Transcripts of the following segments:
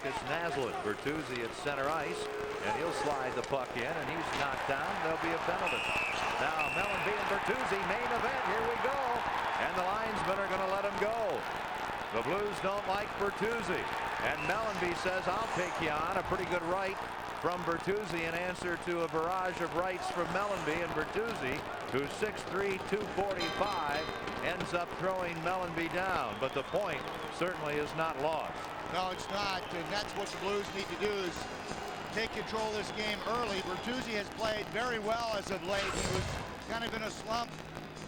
Marcus Naslund. Bertuzzi at center ice, and he'll slide the puck in, and he's knocked down. There'll be a penalty. Now Mellanby and Bertuzzi, main event. Here we go, and the linesmen are going to let him go. The Blues don't like Bertuzzi, and Mellanby says, "I'll take you on." A pretty good right from Bertuzzi in answer to a barrage of rights from Mellanby, and Bertuzzi, who's 6'3", 245, ends up throwing Mellanby down. But the point certainly is not lost. No, it's not, and that's what the Blues need to do, is take control of this game early. Bertuzzi has played very well as of late. He was kind of in a slump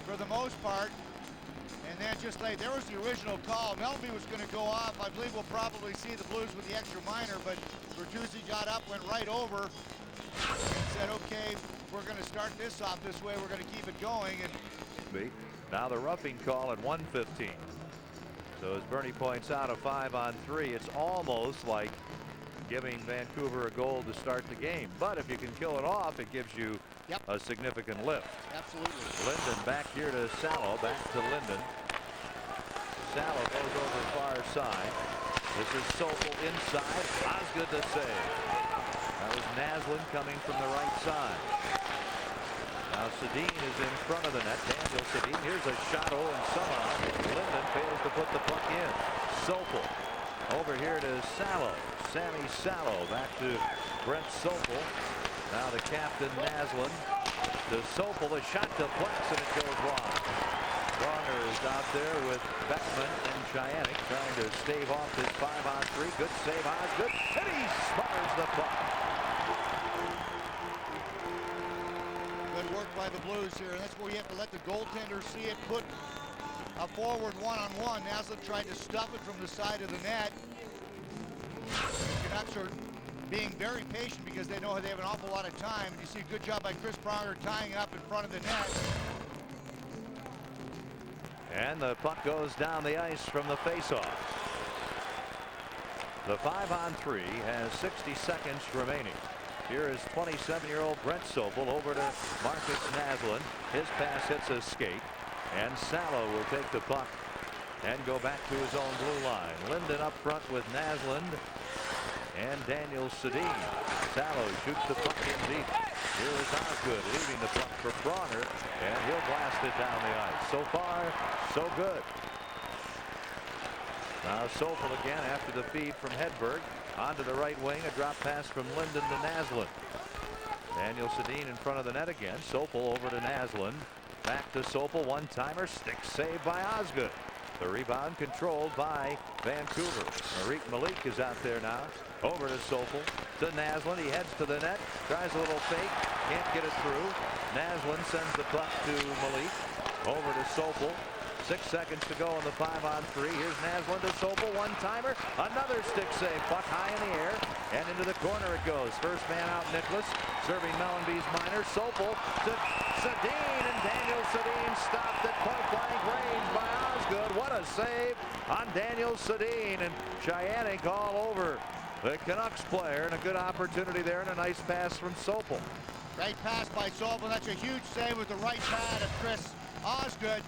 for the most part. And then just late, there was the original call. Melby was going to go off. I believe we'll probably see the Blues with the extra minor, but Bertuzzi got up, went right over, and said, okay, we're going to start this off this way. We're going to keep it going. And now the roughing call at 1:15. So as Bernie points out, a 5-on-3, it's almost like giving Vancouver a goal to start the game. But if you can kill it off, it gives you a significant lift. Absolutely. Linden back here to Salo, back to Linden. Salo goes over far side. This is Sokol inside. Osgood to save. That was Naslund coming from the right side. Now Sedin is in front of the net. Daniel Sedin. Here's a shot. Oh, and somehow Linden fails to put the puck in. Sokol over here to Salo. Sammy Salo back to Brent Sokol. Now the captain Naslund to Sokol. The shot deflects and it goes wide. Pronger is out there with Beckman and Chianik trying to stave off this 5-on-3. Good save, Osgood, and he smothers the puck. Good work by the Blues here, and that's where you have to let the goaltender see it. Put a forward one-on-one. Naslund tried to stuff it from the side of the net. The Canucks are being very patient because they know they have an awful lot of time. And you see a good job by Chris Pronger tying it up in front of the net. And the puck goes down the ice from the faceoff. The 5-on-3 has 60 seconds remaining. Here is 27-year-old Brent Sokol over to Marcus Naslund. His pass hits a skate, and Salo will take the puck and go back to his own blue line. Linden up front with Naslund and Daniel Sedin. Salo shoots the puck in deep. Here is Osgood leaving the puck for Pronger, and he'll blast it down the ice. So far, so good. Now Sokol again after the feed from Hedberg. Onto the right wing, a drop pass from Linden to Naslund. Daniel Sedin in front of the net again. Sokol over to Naslund. Back to Sokol, one-timer, stick save by Osgood. The rebound controlled by Vancouver. Malik is out there now. Over to Sokol, to Naslund. He heads to the net, tries a little fake, can't get it through. Naslund sends the puck to Malik. Over to Sokol. 6 seconds to go in the 5-on-3. Here's Naslund to Sokol, one-timer, another stick save. Puck high in the air, and into the corner it goes. First man out, Nicholas, serving Mellanby's minor. Sokol to Sedin, and Daniel Sedin stopped at point-blank range by Osgood. What a save on Daniel Sedin, and Chianik all over the Canucks player, and a good opportunity there, and a nice pass from Sokol. Great pass by Sokol. That's a huge save with the right pad of Chris Osgood.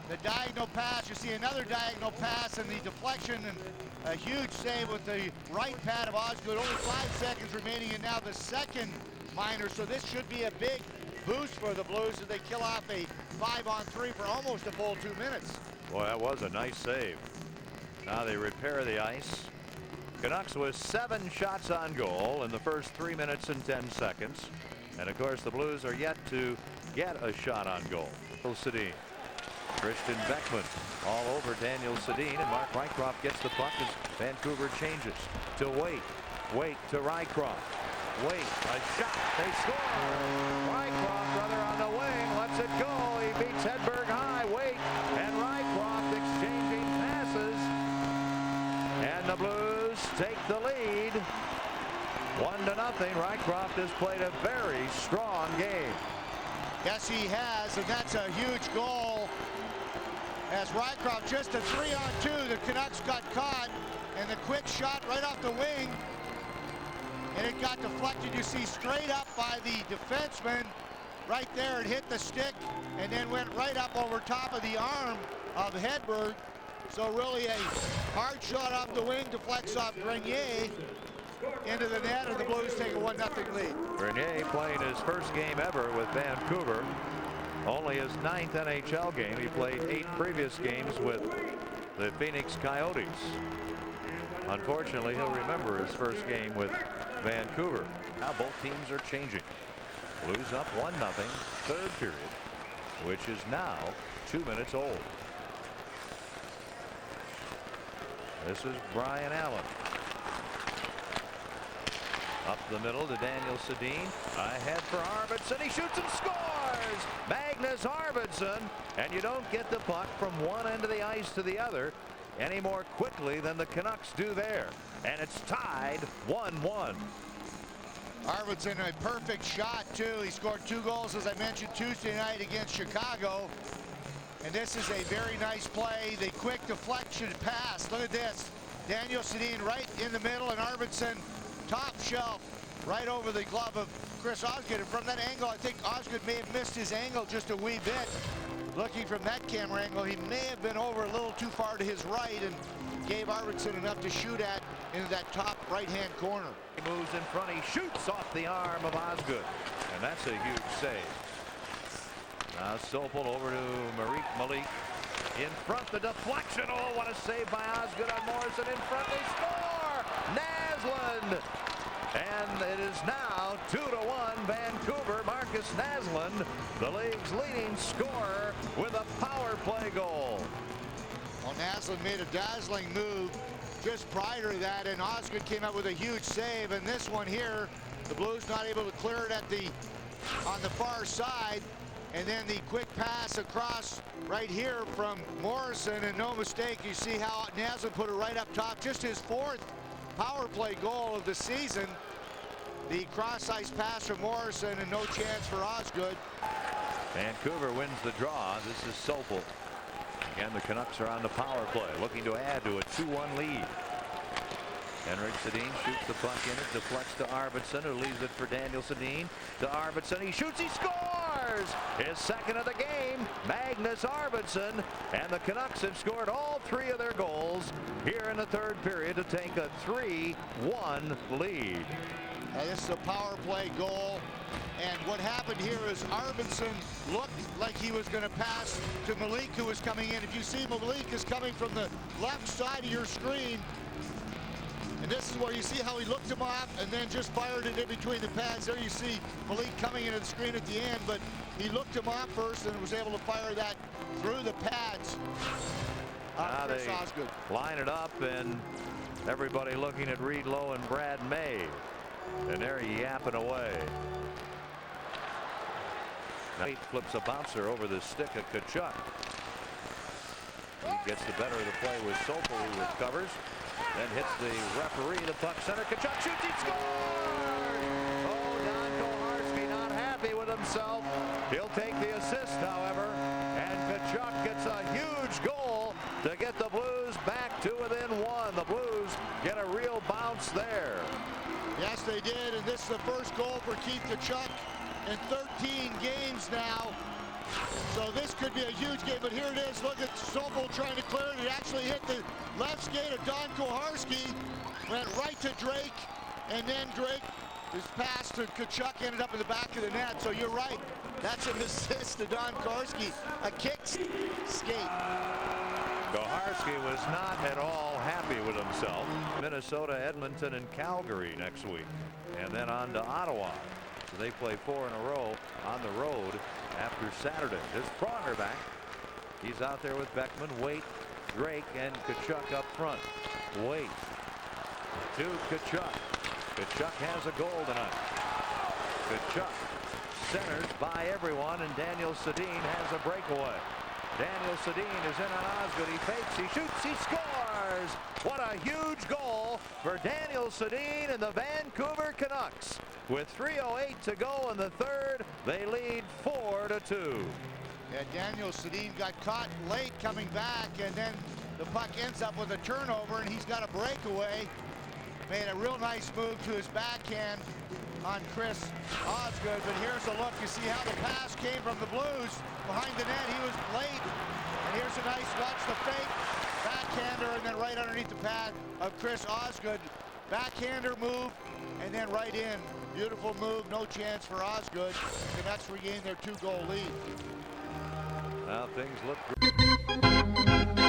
The diagonal pass, you see another diagonal pass, and the deflection, and a huge save with the right pad of Osgood. Only 5 seconds remaining, and now the second minor. So this should be a big boost for the Blues as they kill off a 5-on-3 for almost a full 2 minutes. Boy, that was a nice save. Now they repair the ice. Canucks with 7 shots on goal in the first 3 minutes and 10 seconds. And of course the Blues are yet to get a shot on goal. Sedin. Christian Beckman all over Daniel Sedin, and Mark Rycroft gets the puck as Vancouver changes to Wait to Rycroft. A shot, they score. Rycroft, brother, on the wing, lets it go. He beats Hedberg high. Wait and Rycroft exchanging passes, and the Blues take the lead 1-0. Rycroft has played a very strong game. Yes, he has, and that's a huge goal. As Rycroft, just a 3-on-2, the Canucks got caught, and the quick shot right off the wing, and it got deflected. You see straight up by the defenseman. Right there, it hit the stick, and then went right up over top of the arm of Hedberg. So really a hard shot off the wing, deflects off Grenier into the net, and the Blues take a 1-0 lead. Grenier playing his first game ever with Vancouver. Only his 9th NHL game. He played 8 previous games with the Phoenix Coyotes. Unfortunately, he'll remember his first game with Vancouver. Now both teams are changing. Blues up 1-0, third period, which is now 2 minutes old. This is Brian Allen. Up the middle to Daniel Sedin. Ahead for Arvidsson. He shoots and scores! Magnus Arvidsson. And you don't get the puck from one end of the ice to the other any more quickly than the Canucks do there. And it's tied 1-1. Arvidsson, a perfect shot, too. He scored 2 goals, as I mentioned, Tuesday night against Chicago. And this is a very nice play. The quick deflection pass. Look at this. Daniel Sedin right in the middle, and Arvidsson top shelf right over the glove of Chris Osgood. And from that angle, I think Osgood may have missed his angle just a wee bit. Looking from that camera angle, he may have been over a little too far to his right and gave Arvidsson enough to shoot at into that top right-hand corner. He moves in front. He shoots off the arm of Osgood, and that's a huge save. Now Sopel over to Malik. In front, the deflection. Oh, what a save by Osgood on Morrison. In front, they score! Naslund! And it is now 2-1 Vancouver. Marcus Naslund, the league's leading scorer, with a power play goal. Well, Naslund made a dazzling move just prior to that, and Osgood came up with a huge save. And this one here, the Blues not able to clear it on the far side. And then the quick pass across right here from Morrison, and no mistake, you see how Naslund put it right up top. Just his 4th power play goal of the season. The cross-ice pass from Morrison, and no chance for Osgood. Vancouver wins the draw. This is Sopel. Again, the Canucks are on the power play, looking to add to a 2-1 lead. Henrik Sedin shoots the puck in. It deflects to Arvidsson, who leaves it for Daniel Sedin. To Arvidsson. He shoots. He scores! His 2nd of the game. Magnus Arvidsson. And the Canucks have scored all 3 of their goals here in the 3rd period to take a 3-1 lead. This is a power play goal. And what happened here is Arvidsson looked like he was going to pass to Malik, who was coming in. If you see, Malik is coming from the left side of your screen. And this is where you see how he looked him off and then just fired it in between the pads. There you see Malik coming into the screen at the end, but he looked him off first and was able to fire that through the pads. Now they line it up, and everybody looking at Reed Lowe and Brad May. And they're yapping away. Now he flips a bouncer over the stick of Tkachuk. He gets the better of the play with Sopel, who recovers. Then hits the referee, the puck center. Tkachuk shoots, he scores! Oh, Don Koharski not happy with himself. He'll take the assist, however. And Tkachuk gets a huge goal to get the Blues back to within 1. The Blues get a real bounce there. Yes, they did, and this is the first goal for Keith Tkachuk in 13 games now. So this could be a huge game, but here it is. Look at Sopel trying to clear it. It actually hit the left skate of Don Koharski, went right to Drake, and then Drake, his pass to Tkachuk ended up in the back of the net. So you're right. That's an assist to Don Koharski, a kick skate. Koharski was not at all happy with himself. Minnesota, Edmonton, and Calgary next week, and then on to Ottawa. So they play 4 in a row on the road after Saturday. There's Pronger back. He's out there with Beckman, Waite, Drake, and Tkachuk up front. Waite to Tkachuk. Tkachuk has a goal tonight. Tkachuk centers by everyone, and Daniel Sedin has a breakaway. Daniel Sedin is in on Osgood. He fakes, he shoots, he scores! What a huge goal for Daniel Sedin and the Vancouver Canucks. With 3:08 to go in the 3rd, they lead 4-2. Yeah, Daniel Sedin got caught late coming back, and then the puck ends up with a turnover, and he's got a breakaway. Made a real nice move to his backhand on Chris Osgood, but here's a look. You see how the pass came from the Blues behind the net. He was late, and here's a nice watch the fake. and then right underneath the pad of Chris Osgood. Backhander move, and then right in. Beautiful move, no chance for Osgood. The Canucks regain their 2-goal lead. Now things look great.